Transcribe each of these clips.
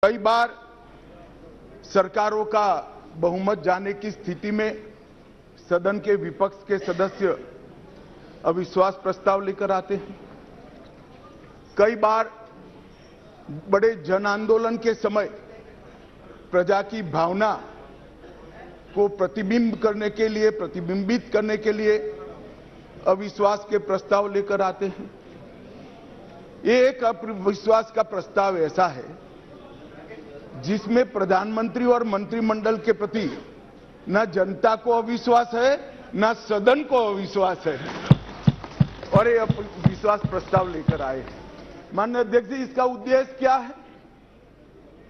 कई बार सरकारों का बहुमत जाने की स्थिति में सदन के विपक्ष के सदस्य अविश्वास प्रस्ताव लेकर आते हैं। कई बार बड़े जन आंदोलन के समय प्रजा की भावना को प्रतिबिंबित करने के लिए अविश्वास के प्रस्ताव लेकर आते हैं। ये एक अविश्वास का प्रस्ताव ऐसा है जिसमें प्रधानमंत्री और मंत्रिमंडल के प्रति न जनता को अविश्वास है न सदन को अविश्वास है और ये विश्वास प्रस्ताव लेकर आए हैं। माननीय अध्यक्ष जी, इसका उद्देश्य क्या है?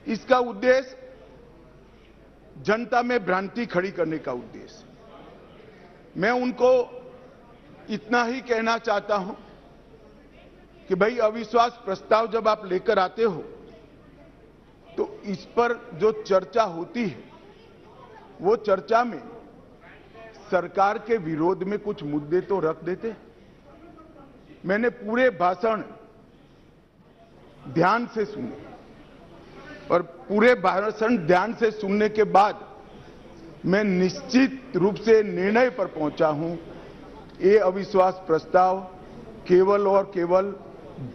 इसका उद्देश्य जनता में भ्रांति खड़ी करने का उद्देश्य। मैं उनको इतना ही कहना चाहता हूं कि भाई, अविश्वास प्रस्ताव जब आप लेकर आते हो तो इस पर जो चर्चा होती है वो चर्चा में सरकार के विरोध में कुछ मुद्दे तो रख देते। मैंने पूरे भाषण ध्यान से सुने और पूरे भाषण ध्यान से सुनने के बाद मैं निश्चित रूप से निर्णय पर पहुंचा हूं, ये अविश्वास प्रस्ताव केवल और केवल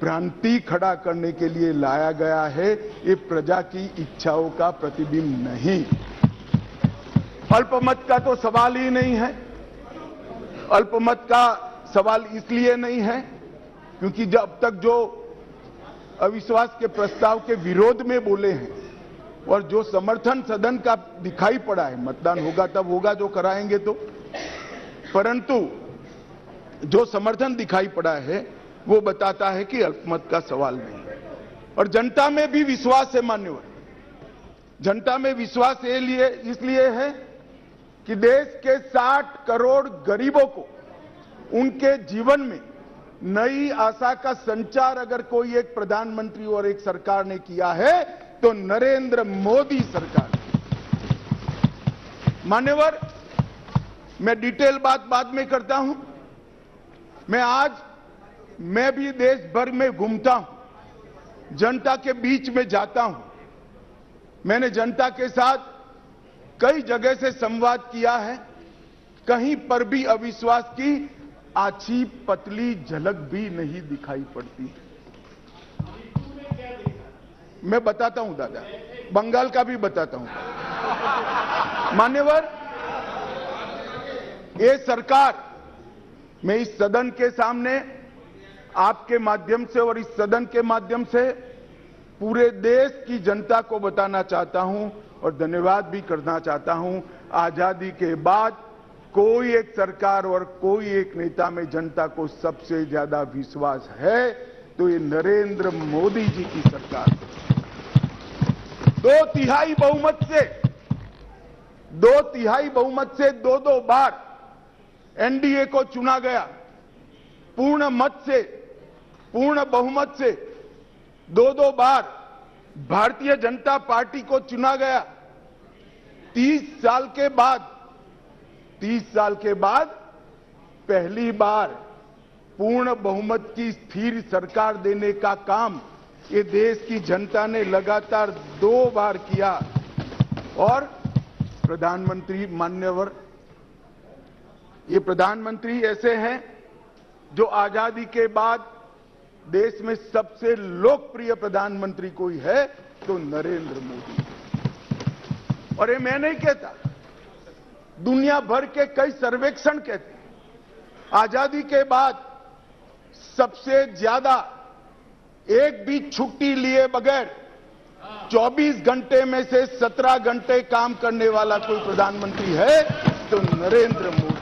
भ्रांति खड़ा करने के लिए लाया गया है। ये प्रजा की इच्छाओं का प्रतिबिंब नहीं। अल्पमत का तो सवाल ही नहीं है। अल्पमत का सवाल इसलिए नहीं है क्योंकि जब तक जो अविश्वास के प्रस्ताव के विरोध में बोले हैं और जो समर्थन सदन का दिखाई पड़ा है, मतदान होगा तब होगा जो कराएंगे तो, परंतु जो समर्थन दिखाई पड़ा है वो बताता है कि अल्पमत का सवाल नहीं है। और जनता में भी विश्वास है मान्यवर। जनता में विश्वास इसलिए है कि देश के 60 करोड़ गरीबों को उनके जीवन में नई आशा का संचार अगर कोई एक प्रधानमंत्री और एक सरकार ने किया है तो नरेंद्र मोदी सरकार। मान्यवर, मैं डिटेल बात बाद में करता हूं। मैं भी देश भर में घूमता हूं, जनता के बीच में जाता हूं। मैंने जनता के साथ कई जगह से संवाद किया है। कहीं पर भी अविश्वास की आछी पतली झलक भी नहीं दिखाई पड़ती। मैं बताता हूं दादा, बंगाल का भी बताता हूं। मान्यवर, ये सरकार, मैं इस सदन के सामने आपके माध्यम से और इस सदन के माध्यम से पूरे देश की जनता को बताना चाहता हूं और धन्यवाद भी करना चाहता हूं। आजादी के बाद कोई एक सरकार और कोई एक नेता में जनता को सबसे ज्यादा विश्वास है तो ये नरेंद्र मोदी जी की सरकार है। 2/3 बहुमत से दो बार एनडीए को चुना गया। पूर्ण बहुमत से दो बार भारतीय जनता पार्टी को चुना गया। 30 साल के बाद पहली बार पूर्ण बहुमत की स्थिर सरकार देने का काम ये देश की जनता ने लगातार 2 बार किया। और प्रधानमंत्री मान्यवर, ये प्रधानमंत्री ऐसे हैं जो आजादी के बाद देश में सबसे लोकप्रिय प्रधानमंत्री कोई है तो नरेंद्र मोदी। और ये मैं नहीं कहता, दुनिया भर के कई सर्वेक्षण कहते हैं आजादी के बाद सबसे ज्यादा एक भी छुट्टी लिए बगैर 24 घंटे में से 17 घंटे काम करने वाला कोई प्रधानमंत्री है तो नरेंद्र मोदी।